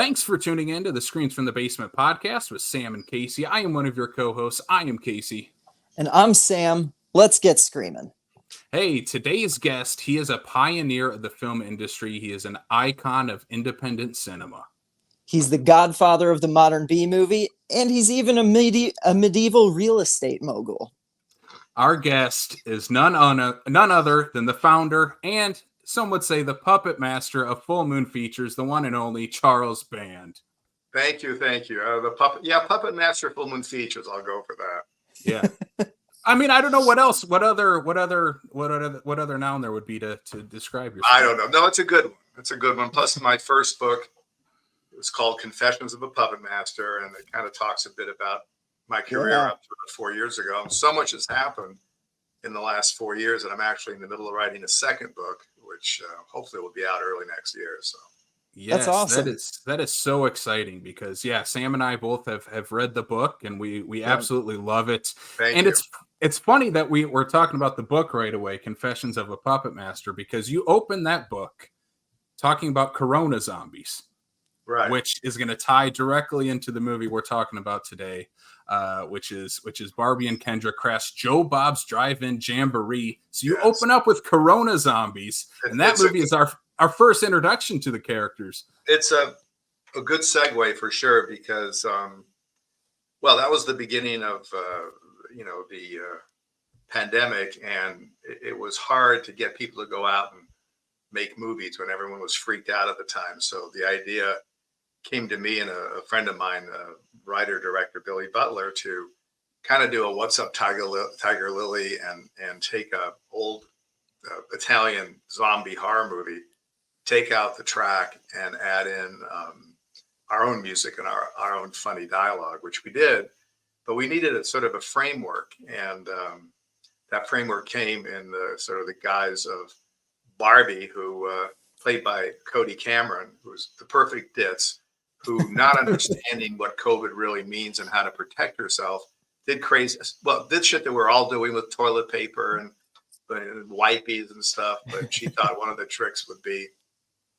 Thanks for tuning in to the Screams from the Basement podcast with Sam and Casey. I am one of your co-hosts. I am Casey. And I'm Sam. Let's get screaming. Hey, today's guest, he is a pioneer of the film industry. He is an icon of independent cinema. He's the godfather of the modern B-movie, and he's even a medieval real estate mogul. Our guest is none other than the founder and some would say the puppet master of Full Moon Features, the one and only Charles Band. Thank you. Puppet master of Full Moon Features. I'll go for that. Yeah. I mean, I don't know what else. What other noun there would be to describe yourself? I don't know. No, it's a good one. Plus, my first book was called Confessions of a Puppet Master, and it kind of talks a bit about my career up to 4 years ago. And so much has happened in the last 4 years, and I'm actually in the middle of writing a second book, which hopefully will be out early next year. So. Yes, that's awesome. That is so exciting because Sam and I both have read the book and we absolutely love it. Thank you. It's funny that we're talking about the book right away, Confessions of a Puppet Master, because you open that book talking about Corona zombies, right? Which is going to tie directly into the movie we're talking about today, which is Barbie and Kendra crash Joe Bob's Drive-In Jamboree. So you open up with Corona zombies, and that movie is our first introduction to the characters. It's a good segue for sure because, that was the beginning of, the pandemic, and it was hard to get people to go out and make movies when everyone was freaked out at the time. So the idea came to me and a friend of mine, writer, director, Billy Butler, to kind of do a What's Up Tiger Lily and take a old Italian zombie horror movie, take out the track and add in our own music and our own funny dialogue, which we did, but we needed a sort of a framework. And that framework came in the guise of Barbie, who played by Cody Cameron, who's the perfect ditz, who, not understanding what COVID really means and how to protect herself, did shit that we're all doing with toilet paper and wipies and stuff. But she thought one of the tricks would be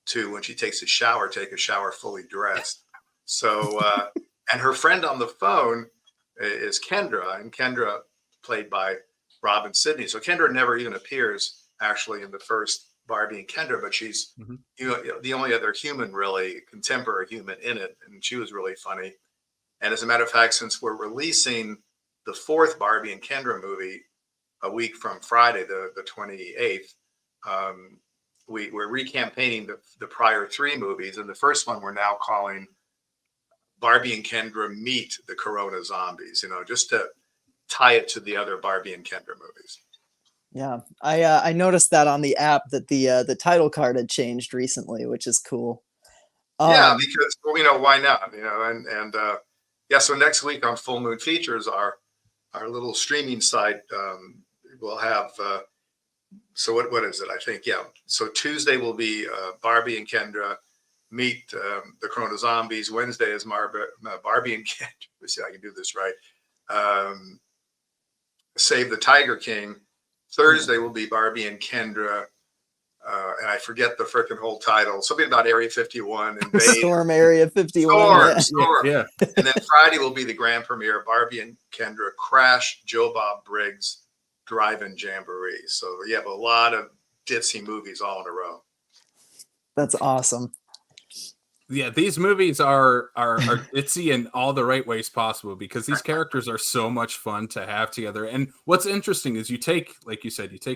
to, when she takes a shower, take a shower fully dressed. So, and her friend on the phone is Kendra, and Kendra played by Robin Sidney. So Kendra never even appears actually in the first Barbie and Kendra, but she's the only other human, really contemporary human in it, and she was really funny. And as a matter of fact, since we're releasing the fourth Barbie and Kendra movie a week from Friday, the 28th, we're recampaigning the prior three movies, and the first one we're now calling Barbie and Kendra Meet the Corona Zombies, just to tie it to the other Barbie and Kendra movies. Yeah, I noticed that on the app that the title card had changed recently, which is cool. Because why not? So next week on Full Moon Features, our little streaming site, will have. So what is it? I think So Tuesday will be Barbie and Kendra Meet the Corona Zombies. Wednesday is Barbie and Kendra. Let's see if I can do this right. Save the Tiger King. Thursday will be Barbie and Kendra, and I forget the freaking whole title. Something about Area 51 and Storm Area 51. Storm. Yeah. And then Friday will be the grand premiere, Barbie and Kendra Crash Joe Bob Briggs Drive-In Jamboree. So you have a lot of ditzy movies all in a row. That's awesome. Yeah, these movies are ditzy in all the right ways possible because these characters are so much fun to have together. And what's interesting is you take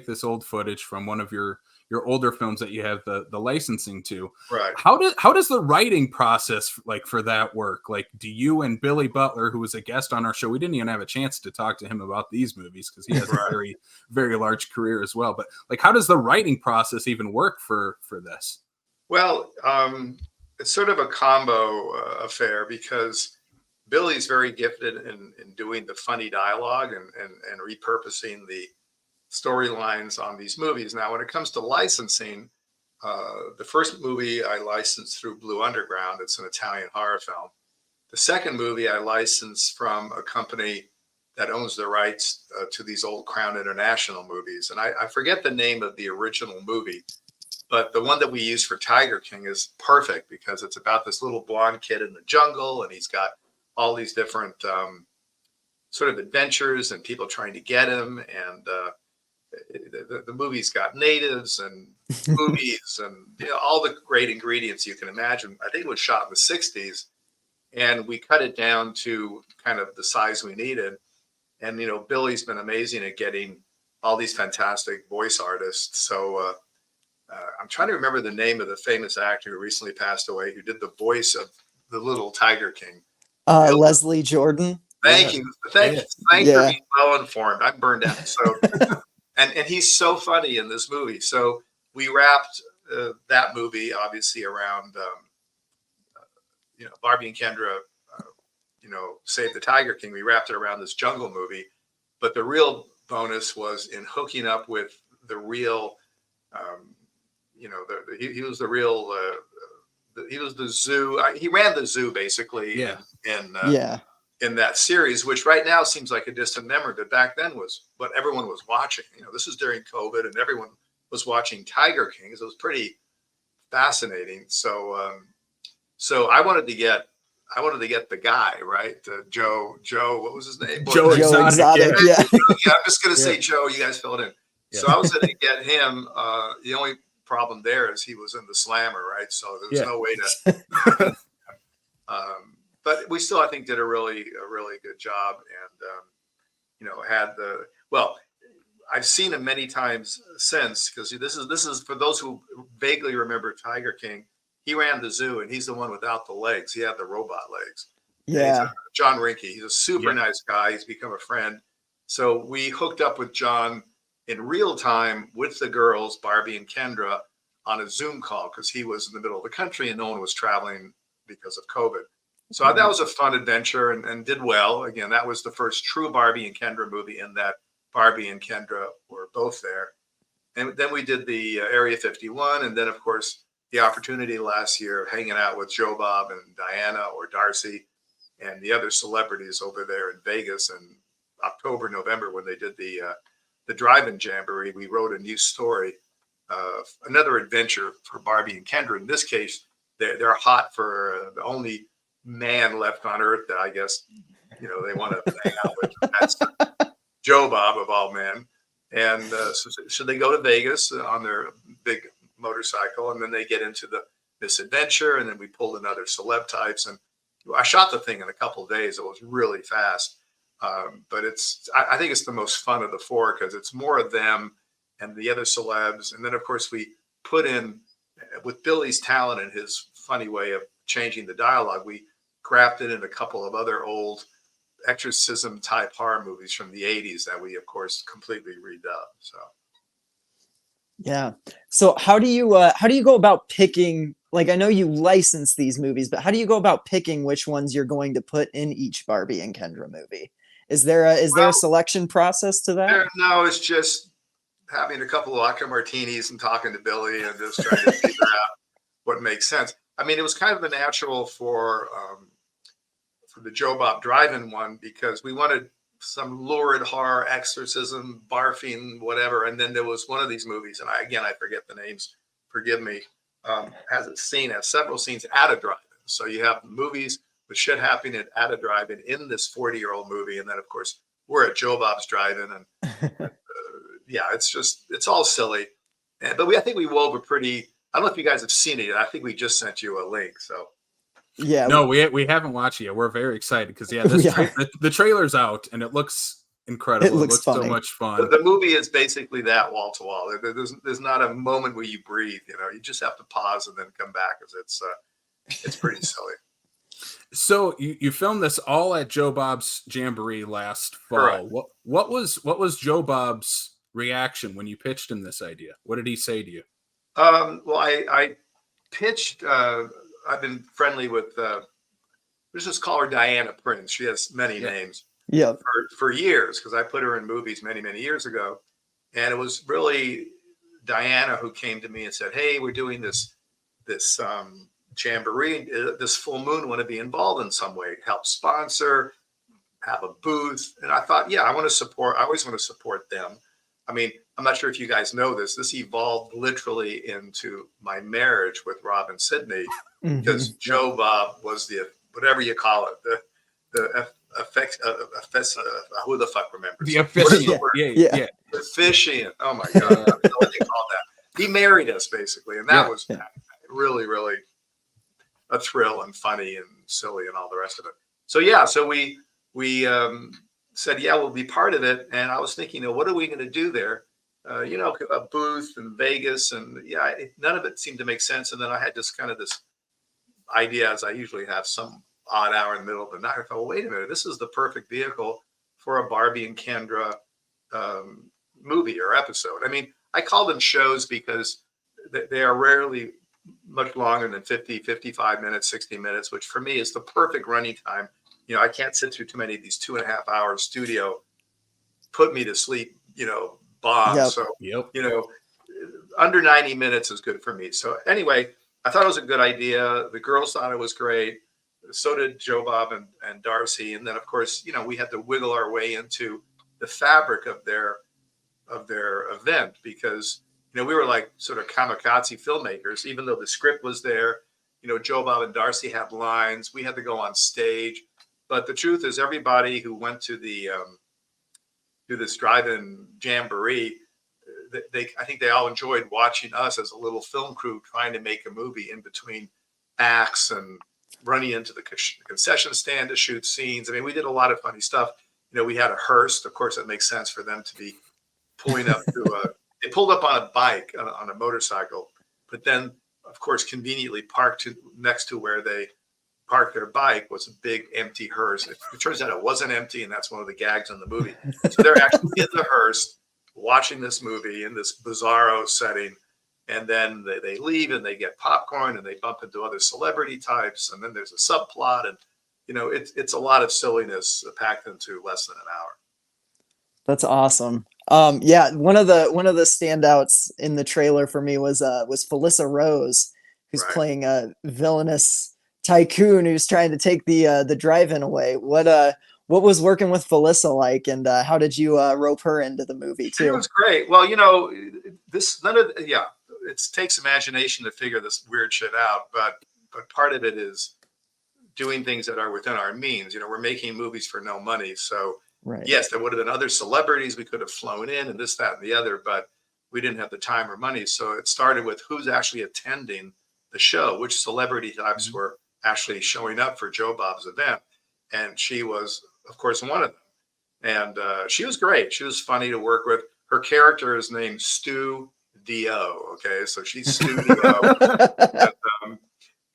this old footage from one of your older films that you have the licensing to. Right. How does the writing process for that work? Like, do you and Billy Butler, who was a guest on our show, we didn't even have a chance to talk to him about these movies because he has a very, very large career as well. But how does the writing process even work for this? Well, it's sort of a combo affair because Billy's very gifted in doing the funny dialogue and repurposing the storylines on these movies. Now, when it comes to licensing, the first movie I licensed through Blue Underground. It's an Italian horror film. The second movie I licensed from a company that owns the rights to these old Crown International movies. And I forget the name of the original movie, But the one that we use for Tiger King is perfect because it's about this little blonde kid in the jungle, and he's got all these different sort of adventures and people trying to get him. And the movie's got natives and movies and all the great ingredients you can imagine. I think it was shot in the 60s, and we cut it down to kind of the size we needed. And, Billy's been amazing at getting all these fantastic voice artists. So I'm trying to remember the name of the famous actor who recently passed away, who did the voice of the little Tiger King. Leslie Jordan. Thank you. Thank you for being well informed. I'm burned out. So, and he's so funny in this movie. So we wrapped that movie obviously around, Barbie and Kendra, Save the Tiger King. We wrapped it around this jungle movie. But the real bonus was in hooking up with the real, he was the real, he was the zoo. He ran the zoo basically in that series, which right now seems like a distant memory, but back then was what everyone was watching. This is during COVID, and everyone was watching Tiger King. So it was pretty fascinating. So, so I wanted to get the guy, right? Joe, what was his name? Joe Exotic. Yeah. I'm just going to say Joe. You guys fill it in. Yeah. So I was going to get him. The only problem there is he was in the Slammer, right? So there was no way to. But we still, I think, did a really good job, and I've seen him many times since, because this is for those who vaguely remember Tiger King. He ran the zoo, and he's the one without the legs. He had the robot legs. Yeah, John Rinke. He's a super nice guy. He's become a friend. So we hooked up with John in real time with the girls, Barbie and Kendra, on a Zoom call because he was in the middle of the country and no one was traveling because of COVID. So that was a fun adventure and did well. Again, that was the first true Barbie and Kendra movie in that Barbie and Kendra were both there. And then we did the Area 51. And then, of course, the opportunity last year of hanging out with Joe Bob and Diana or Darcy and the other celebrities over there in Vegas in October, November, when they did the drive-in Jamboree. We wrote a new story, another adventure for Barbie and Kendra. In this case, they're hot for the only man left on earth that I guess they want to hang out with. That's Joe Bob of all men. And so they go to Vegas on their big motorcycle, and then they get into this adventure, and then we pulled in other celeb types, and I shot the thing in a couple of days. It was really fast, but I think it's the most fun of the four because it's more of them and the other celebs, and then of course we put in, with Billy's talent and his funny way of changing the dialogue, we crafted in a couple of other old exorcism type horror movies from the 80s that we of course completely redub. So how do you go about picking, like, I know you license these movies, but how do you go about picking which ones you're going to put in each Barbie and Kendra movie? Is there a selection process to that? No, it's just having a couple of vodka martinis and talking to Billy and just trying to figure out what makes sense. I mean, it was kind of a natural for the Joe Bob drive-in one because we wanted some lurid horror, exorcism, barfing, whatever. And then there was one of these movies, and I forget the names, forgive me, has several scenes at a drive-in. So you have movies with shit happening at a drive-in in this 40-year-old movie. And then, of course, we're at Joe Bob's drive-in. And it's all silly. But I think we wove a pretty, I don't know if you guys have seen it. I think we just sent you a link. So. Yeah. No, we haven't watched it yet. We're very excited because the trailer's out and it looks incredible. It looks so much fun. The movie is basically that wall to wall. There's not a moment where you breathe. You just have to pause and then come back because it's pretty silly. So you filmed this all at Joe Bob's Jamboree last fall. Correct. What was Joe Bob's reaction when you pitched him this idea? What did he say to you? Well, I pitched. I've been friendly with. Let's just call her Diana Prince. She has many names. Yeah. For years, because I put her in movies many years ago, and it was really Diana who came to me and said, "Hey, we're doing this Jamboree, this full moon. Want to be involved in some way? Help sponsor, have a booth." And I thought, yeah, I want to support. I always want to support them. I mean, I'm not sure if you guys know this. This evolved literally into my marriage with Rob and Sydney, because Mhm. Joe Bob was the, whatever you call it, the effects, who the fuck remembers? The What is the officiant. word? Yeah, Yeah. yeah, The officiant. Oh my God. I yeah, don't know what they call that. He married us basically. And that yeah. was Yeah. really, really a thrill and funny and silly and all the rest of it. So yeah, so we said, yeah, we'll be part of it. And I was thinking, what are we going to do there? A booth in Vegas, and yeah, none of it seemed to make sense. And then I had this idea, as I usually have, some odd hour in the middle of the night. I thought, well, wait a minute, this is the perfect vehicle for a Barbie and Kendra um, movie or episode. I mean, I call them shows because they are rarely much longer than 50, 55 minutes, 60 minutes, which for me is the perfect running time. I can't sit through too many of these 2.5 hour studio, put me to sleep, bombs. Yep. So, Yep. you know, under 90 minutes is good for me. So anyway, I thought it was a good idea. The girls thought it was great. So did Joe Bob and Darcy. And then of course, we had to wiggle our way into the fabric of their event, because we were like sort of kamikaze filmmakers. Even though the script was there, Joe Bob and Darcy had lines. We had to go on stage. But the truth is, everybody who went to this drive-in jamboree, I think they all enjoyed watching us as a little film crew trying to make a movie in between acts and running into the concession stand to shoot scenes. I mean, we did a lot of funny stuff. We had a hearse. Of course, it makes sense for them to be pulling up they pulled up on a bike, on a motorcycle, but then, of course, conveniently parked next to where they parked their bike was a big empty hearse. It turns out it wasn't empty, and that's one of the gags in the movie. So they're actually in the hearse watching this movie in this bizarro setting, and then they leave and they get popcorn and they bump into other celebrity types, and then there's a subplot, and it's a lot of silliness packed into less than an hour. That's awesome. Yeah, one of the standouts in the trailer for me was Felissa Rose, who's Right. playing a villainous tycoon who's trying to take the drive-in away. What was working with Felissa like, and how did you rope her into the movie It too? was great. Well, it takes imagination to figure this weird shit out, but part of it is doing things that are within our means. We're making movies for no money. So Right. yes, there would have been other celebrities we could have flown in and this, that, and the other, but we didn't have the time or money. So it started with who's actually attending the show, which celebrity types were actually showing up for Joe Bob's event. And she was, of course, one of them. And she was great. She was funny to work with. Her character is named Stu Dio. Okay, so she's Stu Dio.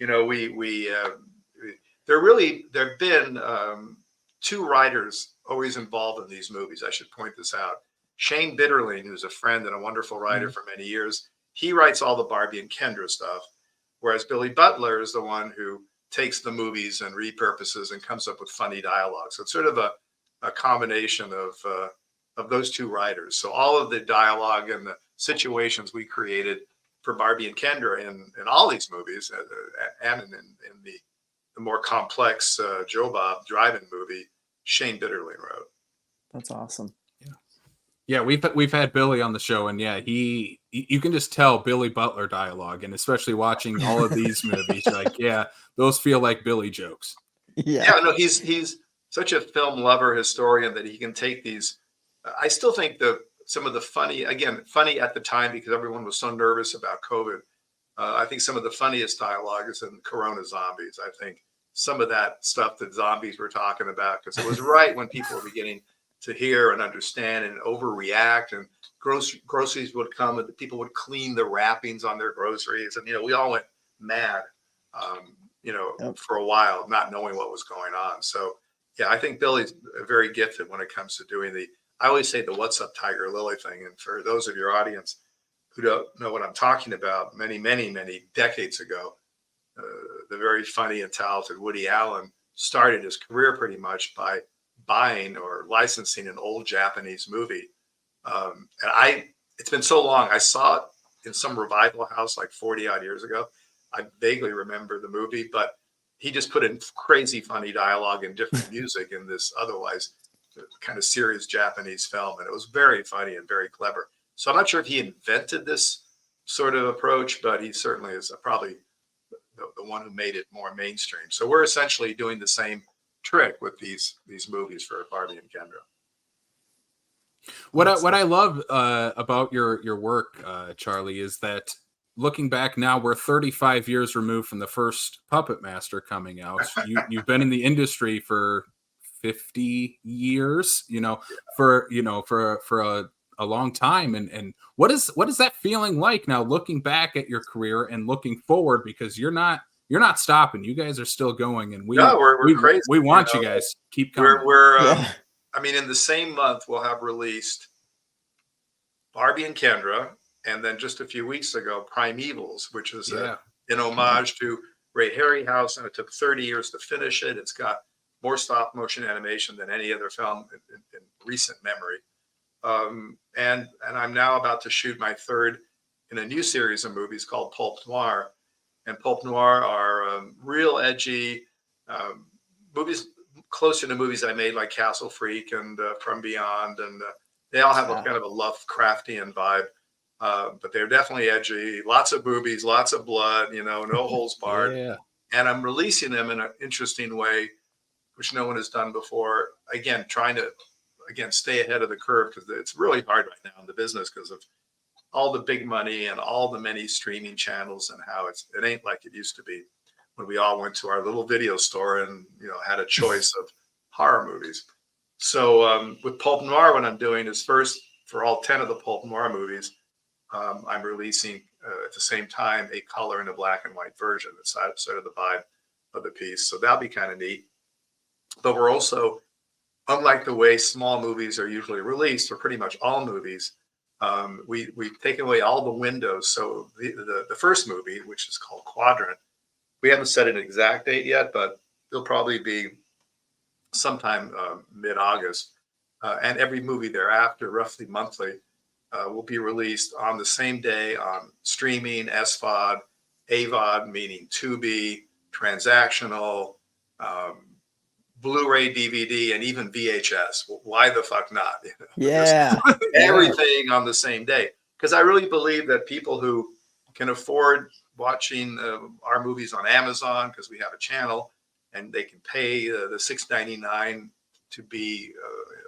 And, we there've been two writers always involved in these movies. I should point this out. Shane Bitterling, who's a friend and a wonderful writer for many years, he writes all the Barbie and Kendra stuff, whereas Billy Butler is the one who takes the movies and repurposes and comes up with funny dialogue. So it's sort of a combination of those two writers. So all of the dialogue and the situations we created for Barbie and Kendra in all these movies, and in the more complex Joe Bob drive-in movie, Shane Bitterling wrote. That's awesome. Yeah, we've had Billy on the show, and yeah, you can just tell Billy Butler dialogue, and especially watching all of these movies, like, yeah, those feel like Billy jokes. Yeah. No, he's such a film lover, historian, that he can take these. I still think some of the funny at the time, because everyone was so nervous about COVID. I think some of the funniest dialogue is in Corona Zombies. I think some of that stuff that zombies were talking about, because it was right when people were beginning to hear and understand and overreact, and groceries would come and the people would clean the wrappings on their groceries, and we all went mad, for a while, not knowing what was going on. So yeah, I think Billy's very gifted when it comes to doing I always say the "What's Up, Tiger Lily" thing. And for those of your audience who don't know what I'm talking about, many, many, many decades ago, the very funny and talented Woody Allen started his career pretty much by buying or licensing an old Japanese movie. It's been so long. I saw it in some revival house like 40 odd years ago. I vaguely remember the movie, but he just put in crazy funny dialogue and different music in this otherwise kind of serious Japanese film, and it was very funny and very clever. So I'm not sure if he invented this sort of approach, but he certainly is probably the one who made it more mainstream. So we're essentially doing the same trick with these movies for Barbie and Kendra. What I love about your work, Charlie, is that looking back now, we're 35 years removed from the first Puppet Master coming out. You've been in the industry for 50 years, for a long time. And what is that feeling like now, looking back at your career and looking forward, because you're not stopping. You guys are still going, and we're crazy. We want you guys keep coming. I mean, in the same month, we'll have released Barbie and Kendra, and then just a few weeks ago, Primevals, which is an homage to Ray Harryhausen. It took 30 years to finish it. It's got more stop motion animation than any other film in recent memory. And I'm now about to shoot my third in a new series of movies called Pulp Noir. And Pulp Noir are real edgy movies, closer to movies I made like Castle Freak and From Beyond, and they all have a kind of a Lovecraftian vibe, but they're definitely edgy. Lots of boobies, lots of blood, no holds barred. Yeah. And I'm releasing them in an interesting way, which no one has done before. Again, trying to stay ahead of the curve, because it's really hard right now in the business because of all the big money and all the many streaming channels, and how it ain't like it used to be when we all went to our little video store and had a choice of horror movies. So with Pulp Noir, what I'm doing is, first, for all 10 of the Pulp Noir movies, I'm releasing at the same time a color and a black and white version. That's sort of the vibe of the piece. So that'll be kind of neat. But we're also, unlike the way small movies are usually released, or pretty much all movies, we've taken away all the windows. So the first movie, which is called Quadrant, we haven't set an exact date yet, but it'll probably be sometime mid-August. And every movie thereafter, roughly monthly, will be released on the same day on streaming, SVOD, AVOD, meaning Tubi, transactional, Blu-ray, DVD, and even VHS. Why the fuck not? Yeah. Everything on the same day. Because I really believe that people who can afford watching our movies on Amazon, because we have a channel, and they can pay the $6.99 to be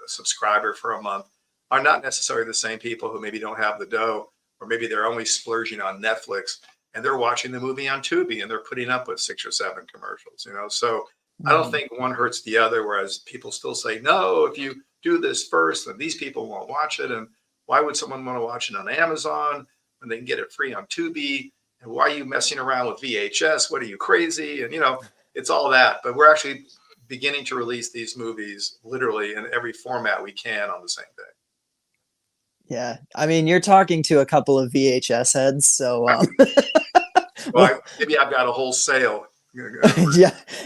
a subscriber for a month, are not necessarily the same people who maybe don't have the dough, or maybe they're only splurging on Netflix and they're watching the movie on Tubi and they're putting up with 6 or 7 commercials. So I don't think one hurts the other, whereas people still say, no, if you do this first, then these people won't watch it. And why would someone want to watch it on Amazon when they can get it free on Tubi? And why are you messing around with VHS? What are you, crazy? And, it's all that. But we're actually beginning to release these movies literally in every format we can on the same day. Yeah. I mean, you're talking to a couple of VHS heads, so well, maybe I've got a whole sale.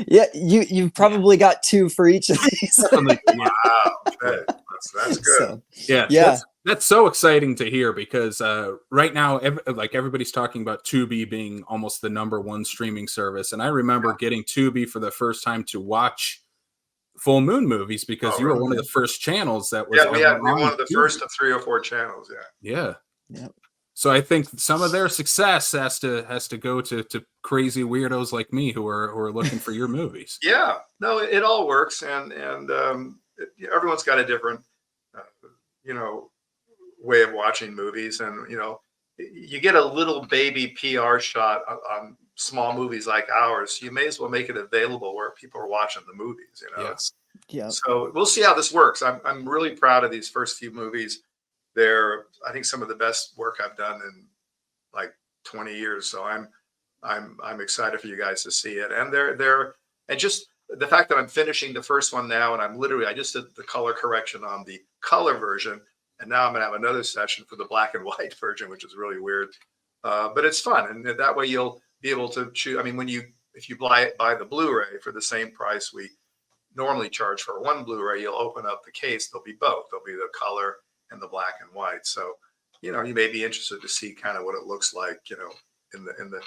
yeah. You've probably got 2 for each of these. Wow, that's good. So, yeah. That's so exciting to hear, because right now, everybody's talking about Tubi being almost the #1 streaming service, and I remember getting Tubi for the first time to watch Full Moon movies, because you were one of the first channels that was. Yeah, we were one of the first of 3 or 4 channels. Yeah. So I think some of their success has to go to crazy weirdos like me who are looking for your movies. Yeah, no, it all works, and everyone's got a different, way of watching movies, and you get a little baby PR shot on small movies like ours. You may as well make it available where people are watching the movies. So we'll see how this works. I'm really proud of these first few movies. They're, I think, some of the best work I've done in like 20 years. So I'm excited for you guys to see it. And and just the fact that I'm finishing the first one now, and I just did the color correction on the color version, and now I'm gonna have another session for the black and white version, which is really weird, but it's fun, and that way you'll be able to choose. I mean, if you buy the Blu-ray for the same price we normally charge for one Blu-ray, you'll open up the case. There'll be both. There'll be the color and the black and white. So you may be interested to see kind of what it looks like, in the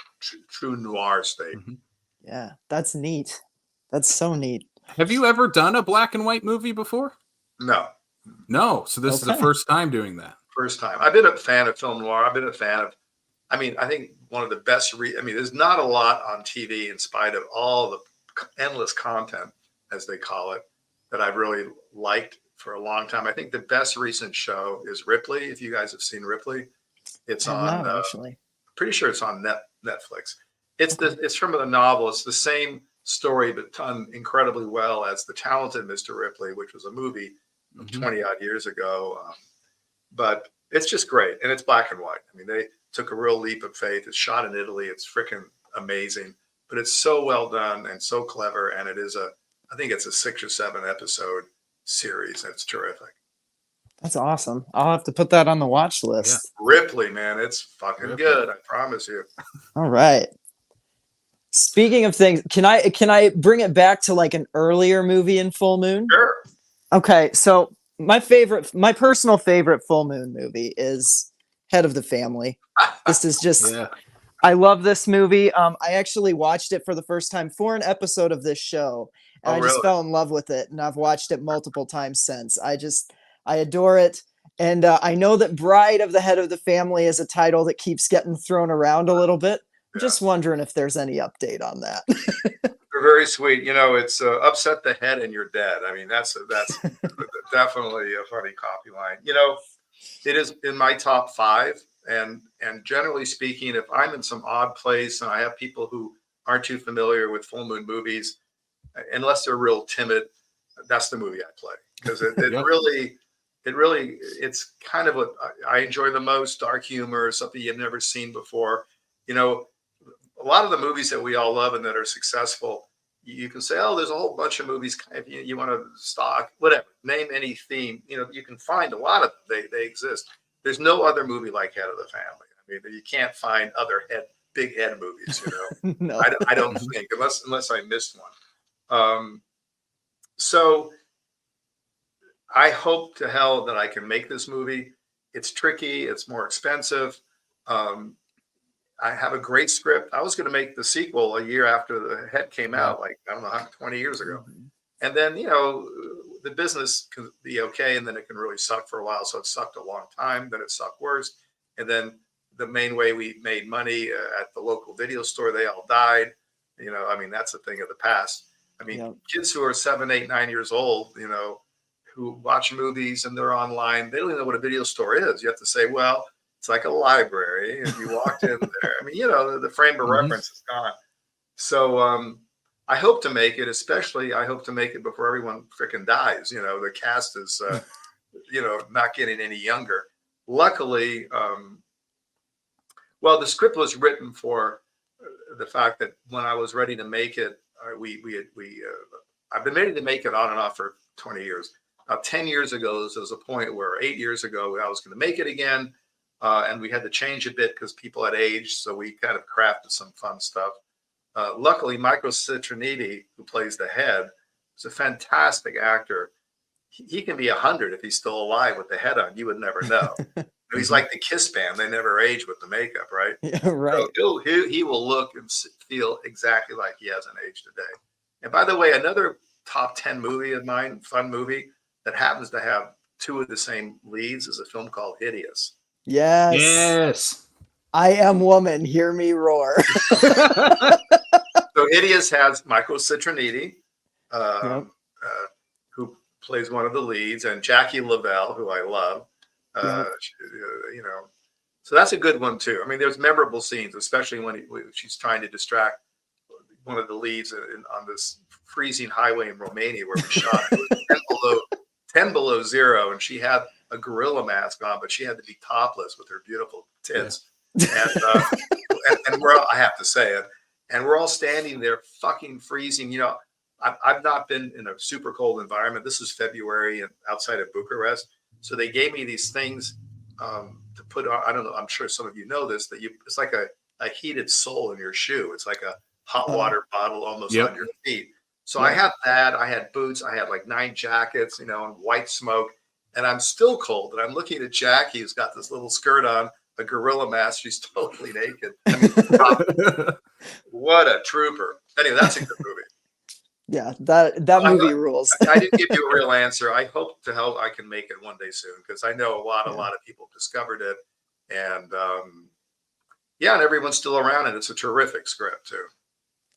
true noir state. Mm-hmm. Yeah, that's neat. That's so neat. Have you ever done a black and white movie before? No, No. So this is the Okay. first time doing that. first time. I've been a fan of film noir. I've been a fan of, I mean, I think one of the best, I mean, there's not a lot on TV in spite of all the endless content, as they call it, that I've really liked for a long time. I think the best recent show is Ripley. If you guys have seen Ripley, it's I have on, not actually. pretty sure it's on Netflix. It's from the novel. It's the same story, but done incredibly well as The Talented Mr. Ripley, which was a movie of 20 odd years ago. But it's just great. And it's black and white. I mean, they took a real leap of faith. It's shot in Italy. It's freaking amazing, but it's so well done and so clever. And it is I think it's a 6 or 7 episode series. It's terrific. That's awesome. I'll have to put that on the watch list. Ripley, man, it's fucking good. I promise you. All right. Speaking of things, can I bring it back to like an earlier movie in Full Moon? Sure. Okay, so my personal favorite Full Moon movie is Head of the Family. This is just, I love this movie. I actually watched it for the first time for an episode of this show, and I just fell in love with it, and I've watched it multiple times since. I adore it. And I know that Bride of the Head of the Family is a title that keeps getting thrown around a little bit. I'm just wondering if there's any update on that. They're very sweet. You know, it's upset the head and you're dead. I mean, that's definitely a funny copy line. You know, it is in my top 5. And generally speaking, if I'm in some odd place and I have people who aren't too familiar with Full Moon movies, unless they're real timid, that's the movie I play. Because it really, it's kind of what I enjoy the most. Dark humor, something you've never seen before. You know, a lot of the movies that we all love and that are successful, you can say, oh, there's a whole bunch of movies. If you want to stock, whatever, name any theme, you know, you can find a lot of them. They exist. There's no other movie like Head of the Family. I mean, you can't find other big head movies, you know. No. I don't think, unless I missed one. So I hope to hell that I can make this movie. It's tricky. It's more expensive. I have a great script. I was going to make the sequel a year after The Head came out, like, I don't know, 20 years ago. And then, you know, the business can be okay, and then it can really suck for a while. So it sucked a long time. Then it sucked worse. And then the main way we made money at the local video store, they all died. You know, I mean, that's a thing of the past. I mean, kids who are 7, 8, 9 years old, you know, who watch movies and they're online, they don't even know what a video store is. You have to say, well, it's like a library. If you walked in there, I mean, you know, the frame of reference is gone. So I hope to make it, especially I hope to make it before everyone freaking dies. You know, the cast is, you know, not getting any younger. Luckily, well, the script was written for the fact that when I was ready to make it, I've been ready to make it on and off for 20 years. Now, 10 years ago, there was a point where 8 years ago, I was going to make it again. And we had to change a bit because people had aged. So we kind of crafted some fun stuff. Luckily, Michael Citroniti, who plays the head, is a fantastic actor. He can be 100 if he's still alive with the head on. You would never know. He's like the Kiss band. They never age with the makeup, right? Yeah, right. So he will look and feel exactly like he hasn't aged a day. And by the way, another top 10 movie of mine, fun movie, that happens to have 2 of the same leads is a film called Hideous. Yes. I Am Woman, Hear Me Roar. So Hideous has Michael Citroniti, who plays one of the leads, and Jackie Lavelle, who I love. You know, so that's a good one too. I mean, there's memorable scenes, especially when she's trying to distract one of the leads on this freezing highway in Romania where we shot. It was 10 below zero, and she had a gorilla mask on, but she had to be topless with her beautiful tits. And we're all, I have to say it, and we're all standing there fucking freezing. You know, I've not been in a super cold environment. This is February and outside of Bucharest. So they gave me these things to put on. I don't know. I'm sure some of you know this, that it's like a heated sole in your shoe. It's like a hot water bottle almost on your feet. So I had that. I had boots. I had like 9 jackets, you know, and white smoke. And I'm still cold. And I'm looking at Jackie, who's got this little skirt on, a gorilla mask. She's totally naked. I mean, what a trooper. Anyway, that's a good movie. Yeah, that movie rules. I didn't give you a real answer. I hope to help. I can make it one day soon because I know a lot of people discovered it, and yeah, and everyone's still around, and it's a terrific script too.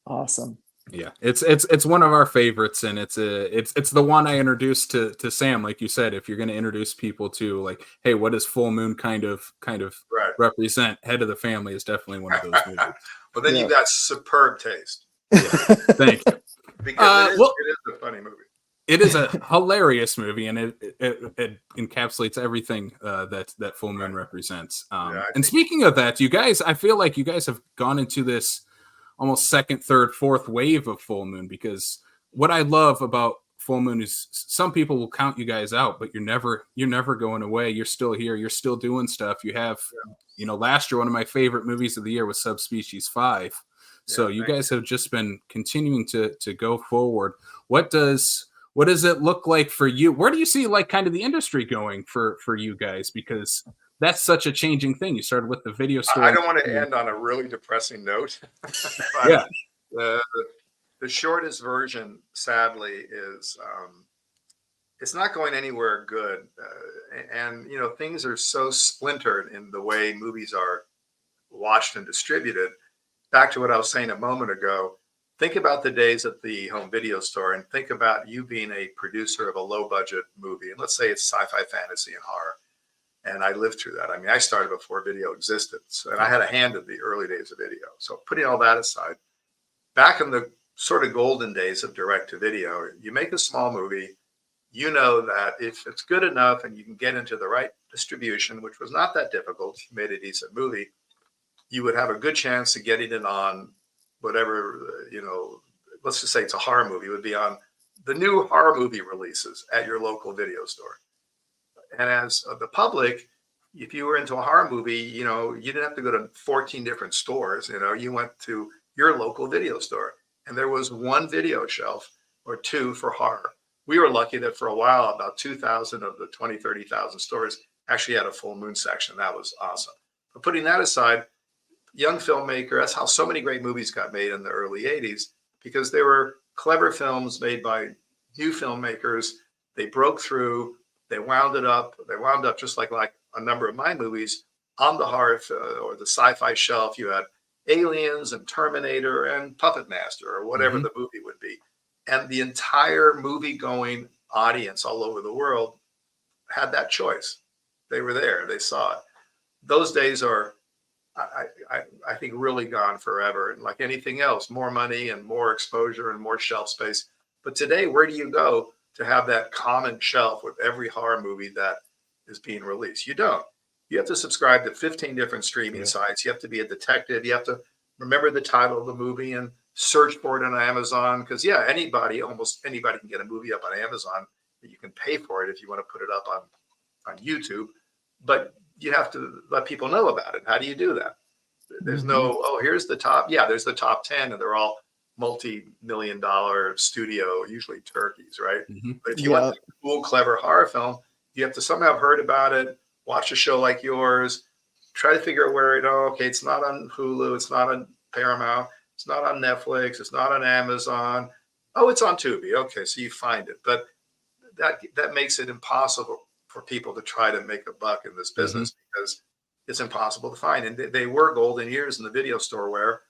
Awesome. Yeah, it's one of our favorites, and it's the one I introduced to Sam. Like you said, if you're going to introduce people to, like, hey, what does full moon kind of Right. represent? Head of the Family is definitely one of those movies. Well, then you've got superb taste. Yeah, thank you. Because it is a funny movie. It is a hilarious movie, and it encapsulates everything that full moon represents. And speaking of that, you guys, I feel like you guys have gone into this almost second, third, fourth wave of full moon, because what I love about full moon is some people will count you guys out, but you're never going away. You're still here. You're still doing stuff. You have, last year, one of my favorite movies of the year was Subspecies 5. So you guys have just been continuing to go forward. What does it look like for you? Where do you see, like, kind of the industry going for you guys? Because that's such a changing thing. You started with the video store. I don't want to end on a really depressing note. Yeah. The shortest version, sadly, is it's not going anywhere good. And, things are so splintered in the way movies are watched and distributed. Back to what I was saying a moment ago, think about the days at the home video store and think about you being a producer of a low budget movie. And let's say it's sci-fi, fantasy, and horror. And I lived through that. I mean, I started before video existed. And I had a hand in the early days of video. So putting all that aside, back in the sort of golden days of direct to video, you make a small movie, you know that if it's good enough and you can get into the right distribution, which was not that difficult, you made a decent movie, you would have a good chance of getting it on whatever, let's just say it's a horror movie, it would be on the new horror movie releases at your local video store. And as the public, if you were into a horror movie, you didn't have to go to 14 different stores. You went to your local video store and there was one video shelf or two for horror. We were lucky that for a while, about 2,000 of the 20, 30,000 stores actually had a full moon section. That was awesome. But putting that aside, young filmmaker, that's how so many great movies got made in the early 80s, because they were clever films made by new filmmakers. They broke through, they wound up just like a number of my movies on the horror or the sci-fi shelf. You had Aliens and Terminator and Puppet Master or whatever the movie would be. And the entire movie-going audience all over the world had that choice. They were there, they saw it. Those days are, I think, really gone forever. And like anything else, more money and more exposure and more shelf space. But today, where do you go to have that common shelf with every horror movie that is being released? You don't. You have to subscribe to 15 different streaming sites. You have to be a detective. You have to remember the title of the movie and search for it on Amazon. Because almost anybody can get a movie up on Amazon. You can pay for it if you want to put it up on YouTube. But you have to let people know about it. How do you do that? There's no, here's the top. Yeah, there's the top 10, and they're all multi-million-dollar studio, usually turkeys, right? But if you want a cool, clever horror film, you have to somehow have heard about it, watch a show like yours, try to figure out where it's not on Hulu, it's not on Paramount, it's not on Netflix, it's not on Amazon. Oh, it's on Tubi. Okay, so you find it. But that makes it impossible for people to try to make a buck in this business because it's impossible to find. And they were golden years in the video store where,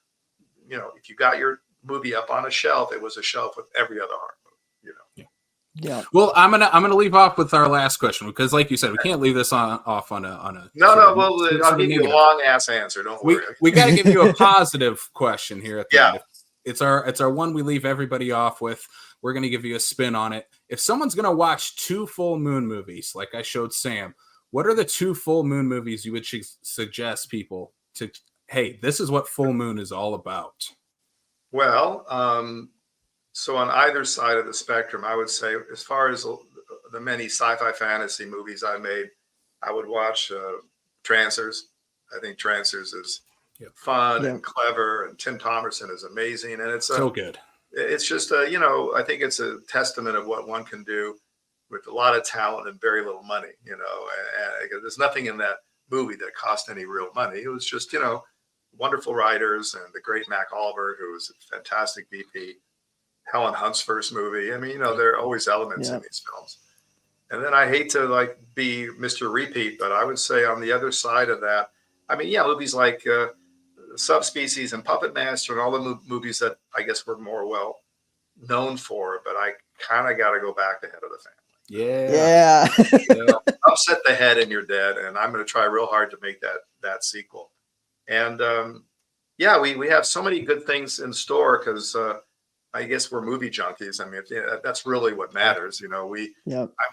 if you got your movie up on a shelf, it was a shelf with every other horror movie, Yeah. Well, I'm gonna leave off with our last question because, like you said, we can't leave this off on a. No. Well, I'll give you a long ass answer. Don't worry. We got to give you a positive question here at the end. It's our one we leave everybody off with. We're gonna give you a spin on it. If someone's gonna watch 2 full moon movies, like I showed Sam, what are the 2 full moon movies you would suggest people to? Hey, this is what full moon is all about. Well, so on either side of the spectrum, I would say, as far as the many sci-fi fantasy movies I made, I would watch Trancers. I think Trancers is fun and clever, and Tim Thomerson is amazing, and it's so good. It's just I think it's a testament of what one can do with a lot of talent and very little money. And there's nothing in that movie that cost any real money. It was just wonderful writers and the great Mac Albert, who was a fantastic VP, Helen Hunt's first movie. I mean, there are always elements in these films. And then I hate to like be Mr. Repeat, but I would say on the other side of that, I mean, movies like Subspecies and Puppet Master and all the movies that I guess we're more well known for, but I kind of got to go back to Head of the Family. Yeah. Upset the head and you're dead. And I'm going to try real hard to make that sequel. And we have so many good things in store because I guess we're movie junkies. I mean, that's really what matters. I'm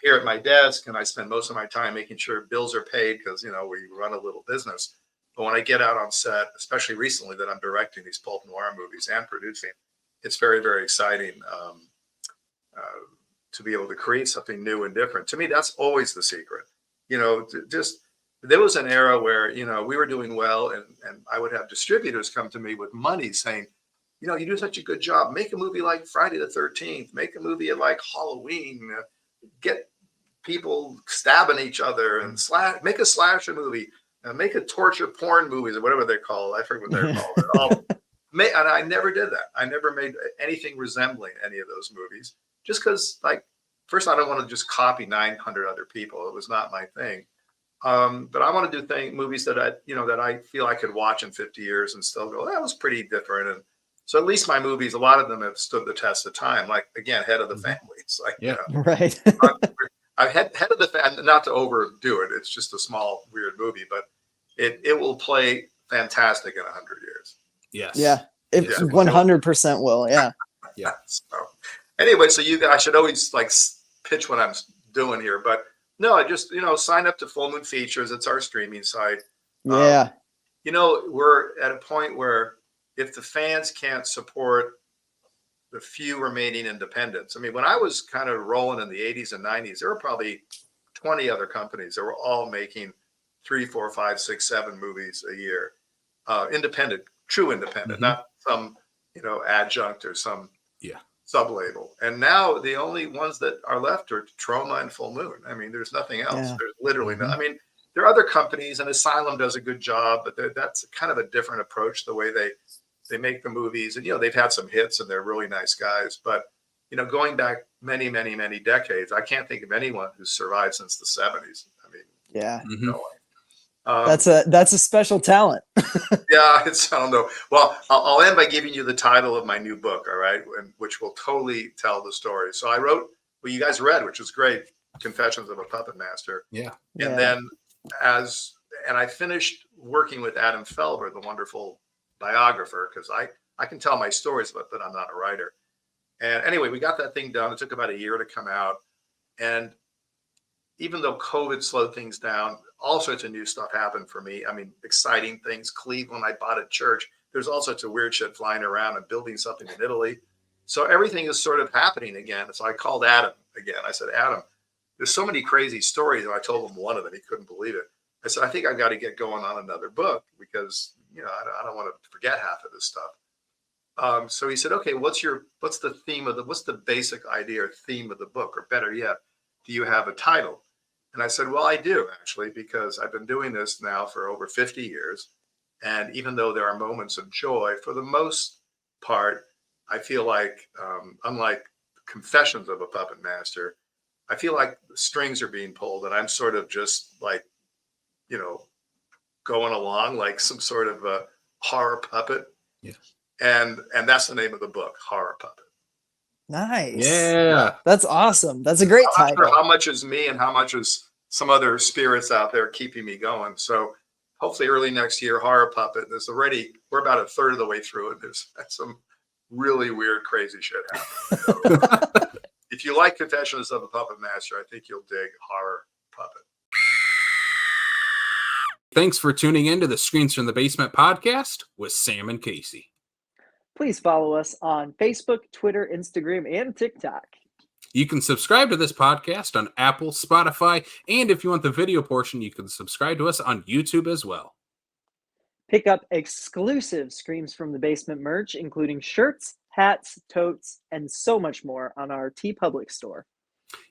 here at my desk and I spend most of my time making sure bills are paid because, we run a little business. But when I get out on set, especially recently that I'm directing these pulp noir movies and producing, it's very, very exciting to be able to create something new and different. To me, that's always the secret. There was an era where, we were doing well and I would have distributors come to me with money saying, you do such a good job. Make a movie like Friday the 13th. Make a movie like Halloween. Get people stabbing each other and make a slasher movie. Make a torture porn movies or whatever they're called. I forget what they're called. And I never did that. I never made anything resembling any of those movies just because, like, first, I don't want to just copy 900 other people. It was not my thing. But I want to do movies that I feel I could watch in 50 years and still go, that was pretty different. And so at least my movies, a lot of them have stood the test of time. Like, again, Head of the Family. It's like, right. I've Head of the Family, not to overdo it. It's just a small, weird movie, but it will play fantastic in 100 years. Yes. Yeah. It 100% will. Yeah. Yeah. So anyway, so I should always like pitch what I'm doing here, but no, I just, sign up to Full Moon Features. It's our streaming site. Yeah. We're at a point where if the fans can't support the few remaining independents, I mean, when I was kind of rolling in the 80s and 90s, there were probably 20 other companies that were all making 3, 4, 5, 6, 7 movies a year. Independent, true independent, not some, adjunct or some sub-label. And now the only ones that are left are Troma and Full Moon. I mean, there's nothing else. Yeah. There's literally no. I mean, there are other companies, and Asylum does a good job, but that's kind of a different approach, the way they make the movies. And, they've had some hits, and they're really nice guys. But, going back many, many, many decades, I can't think of anyone who's survived since the 70s. I mean, yeah. No way. That's a special talent. I don't know. Well, I'll end by giving you the title of my new book, all right, which will totally tell the story. So I wrote what you guys read, which was great, Confessions of a Puppet Master. Yeah. And then I finished working with Adam Felber, the wonderful biographer, because I can tell my stories, but I'm not a writer. And anyway, we got that thing done. It took about a year to come out. And even though COVID slowed things down, all sorts of new stuff happened for me. I mean, exciting things. Cleveland, I bought a church. There's all sorts of weird shit flying around and building something in Italy. So everything is sort of happening again. So I called Adam again. I said, Adam, there's so many crazy stories. And I told him one of them. He couldn't believe it. I said, I think I've got to get going on another book because, I don't want to forget half of this stuff. So he said, okay, what's the basic idea or theme of the book? Or better yet, do you have a title? And I said, well, I do actually, because I've been doing this now for over 50 years. And even though there are moments of joy, for the most part, I feel like, unlike Confessions of a Puppet Master, I feel like the strings are being pulled and I'm sort of just like, going along like some sort of a horror puppet. Yeah. And that's the name of the book, Horror Puppet. Nice. Yeah. That's awesome. That's a great I'm not title. sure how much is me and how much is some other spirits out there keeping me going. So hopefully early next year, Horror Puppet. We're about a third of the way through it. There's some really weird, crazy shit happening. So, if you like Confessions of a Puppet Master, I think you'll dig Horror Puppet. Thanks for tuning in to the Screens from the Basement podcast with Sam and Casey. Please follow us on Facebook, Twitter, Instagram, and TikTok. You can subscribe to this podcast on Apple, Spotify, and if you want the video portion, you can subscribe to us on YouTube as well. Pick up exclusive Screams from the Basement merch, including shirts, hats, totes, and so much more on our TeePublic store.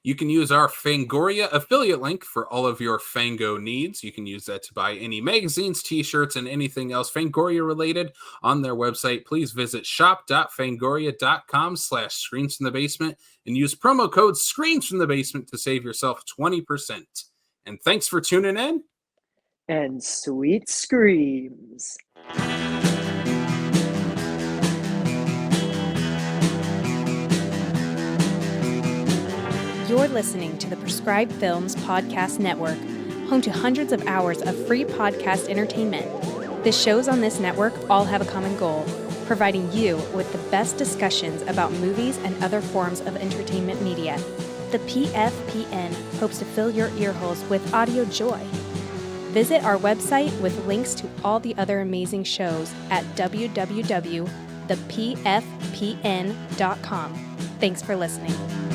You can use our Fangoria affiliate link for all of your Fango needs. You can use that to buy any magazines, t-shirts, and anything else Fangoria related on their website. Please visit shop.fangoria.com/screens from the basement and use promo code screens from the basement to save yourself 20%. And thanks for tuning in. And sweet screams. You're listening to the Prescribed Films Podcast Network, home to hundreds of hours of free podcast entertainment. The shows on this network all have a common goal, providing you with the best discussions about movies and other forms of entertainment media. The PFPN hopes to fill your earholes with audio joy. Visit our website with links to all the other amazing shows at www.thepfpn.com. Thanks for listening.